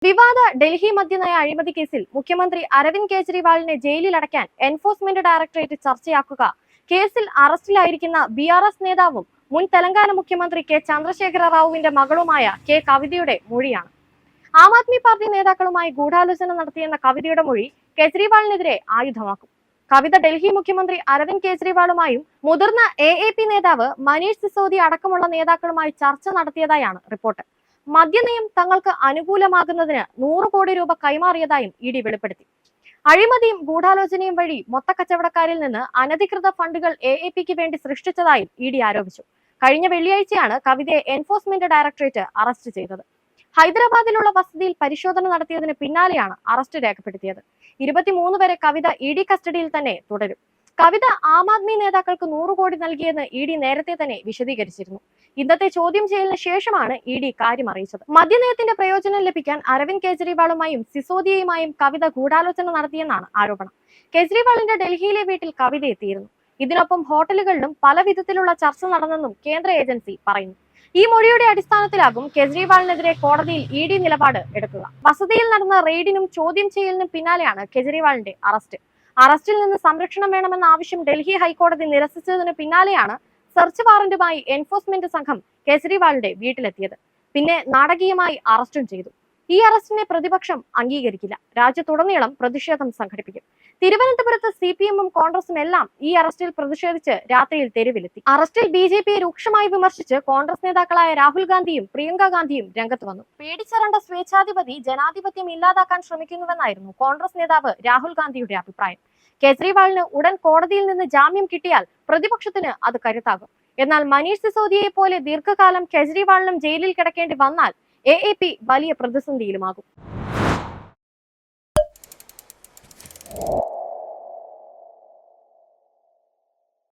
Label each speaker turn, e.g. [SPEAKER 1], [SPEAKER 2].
[SPEAKER 1] വിവാദ ഡൽഹി മദ്യനയ അഴിമതി കേസിൽ മുഖ്യമന്ത്രി അരവിന്ദ് കെജ്രിവാളിനെ ജയിലിൽ അടയ്ക്കാൻ എൻഫോഴ്സ്മെന്റ് ഡയറക്ടറേറ്റ് ചർച്ചയാക്കുക കേസിൽ അറസ്റ്റിലായിരിക്കുന്ന ബി.ആർ.എസ് നേതാവും മുൻ തെലങ്കാന മുഖ്യമന്ത്രി കെ ചന്ദ്രശേഖര റാവുവിന്റെ മകളുമായ കെ കവിതയുടെ മൊഴിയാണ്. ആം ആദ്മി പാർട്ടി നേതാക്കളുമായി ഗൂഢാലോചന നടത്തിയെന്ന കവിതയുടെ മൊഴി കെജ്രിവാളിനെതിരെ ആയുധമാക്കും. കവിത ഡൽഹി മുഖ്യമന്ത്രി അരവിന്ദ് കെജ്രിവാളുമായും മുതിർന്ന എ.പി നേതാവ് മനീഷ് സിസോദിയ അടക്കമുള്ള നേതാക്കളുമായി ചർച്ച നടത്തിയതായാണ് റിപ്പോർട്ട്. മദ്യനയം തങ്ങൾക്ക് അനുകൂലമാകുന്നതിന് 100 കോടി രൂപ കൈമാറിയതായും ഇ.ഡി വെളിപ്പെടുത്തി. അഴിമതിയും ഗൂഢാലോചനയും വഴി മൊത്തക്കച്ചവടക്കാരിൽ നിന്ന് അനധികൃത ഫണ്ടുകൾ എ.പിക്ക് വേണ്ടി സൃഷ്ടിച്ചതായും ഇ.ഡി ആരോപിച്ചു. കഴിഞ്ഞ വെള്ളിയാഴ്ചയാണ് കവിതയെ എൻഫോഴ്സ്മെന്റ് ഡയറക്ടറേറ്റ് അറസ്റ്റ് ചെയ്തത്. ഹൈദരാബാദിലുള്ള വസതിയിൽ പരിശോധന നടത്തിയതിന് പിന്നാലെയാണ് അറസ്റ്റ് രേഖപ്പെടുത്തിയത്. 23 വരെ കവിത ഇ.ഡി കസ്റ്റഡിയിൽ തന്നെ തുടരും. കവിത ആം ആദ്മി നേതാക്കൾക്ക് 100 കോടി നൽകിയെന്ന് ഇ.ഡി നേരത്തെ തന്നെ വിശദീകരിച്ചിരുന്നു. ഇന്നത്തെ ചോദ്യം ചെയ്യലിന് ശേഷമാണ് ഇ.ഡി കാര്യം അറിയിച്ചത്. മദ്യനയത്തിന്റെ പ്രയോജനം ലഭിക്കാൻ അരവിന്ദ് കെജ്രിവാളുമായും സിസോദിയയുമായും കവിത ഗൂഢാലോചന നടത്തിയെന്നാണ് ആരോപണം. കെജ്രിവാളിന്റെ ഡൽഹിയിലെ വീട്ടിൽ കവിത എത്തിയിരുന്നു. ഇതിനൊപ്പം ഹോട്ടലുകളിലും പല വിധത്തിലുള്ള ചർച്ച നടന്നെന്നും കേന്ദ്ര ഏജൻസി പറയുന്നു. ഈ മൊഴിയുടെ അടിസ്ഥാനത്തിലാകും കെജ്രിവാളിനെതിരെ കോടതിയിൽ ഇ.ഡി നിലപാട് എടുക്കുക. വസതിയിൽ നടന്ന റെയ്ഡിനും ചോദ്യം ചെയ്യലിനും പിന്നാലെയാണ് കെജ്രിവാളിന്റെ അറസ്റ്റ്. അറസ്റ്റിൽ നിന്ന് സംരക്ഷണം വേണമെന്ന ആവശ്യം ഡൽഹി ഹൈക്കോടതി നിരസിച്ചതിന് പിന്നാലെയാണ് സെർച്ച് വാറന്റുമായി എൻഫോഴ്സ്മെന്റ് സംഘം കെജ്രിവാളിന്റെ വീട്ടിലെത്തിയത്. പിന്നെ നാടകീയമായി അറസ്റ്റും ചെയ്തു. ഈ അറസ്റ്റിനെ പ്രതിപക്ഷം അംഗീകരിക്കില്ല. രാജ്യത്തുടനീളം പ്രതിഷേധം സംഘടിപ്പിക്കും. തിരുവനന്തപുരത്ത് CPM-ഉം കോൺഗ്രസും എല്ലാം ഈ അറസ്റ്റിൽ പ്രതിഷേധിച്ച് രാത്രിയിൽ തെരുവിലെത്തി. അറസ്റ്റിൽ BJP രൂക്ഷമായി വിമർശിച്ച് കോൺഗ്രസ് നേതാക്കളായ രാഹുൽ ഗാന്ധിയും പ്രിയങ്ക ഗാന്ധിയും രംഗത്ത് വന്നു. പേടിച്ചറണ്ട സ്വേച്ഛാധിപതി ജനാധിപത്യം ഇല്ലാതാക്കാൻ ശ്രമിക്കുന്നുവെന്നായിരുന്നു കോൺഗ്രസ് നേതാവ് രാഹുൽ ഗാന്ധിയുടെ അഭിപ്രായം. കെജ്രിവാളിന് ഉടൻ കോടതിയിൽ നിന്ന് ജാമ്യം കിട്ടിയാൽ പ്രതിപക്ഷത്തിന് അത് കരുത്താകും. എന്നാൽ മനീഷ് സിസോദിയയെ പോലെ ദീർഘകാലം കെജ്രിവാളിനും ജയിലിൽ കിടക്കേണ്ടി വന്നാൽ AAP വലിയ പ്രതിസന്ധിയിലുമാകും.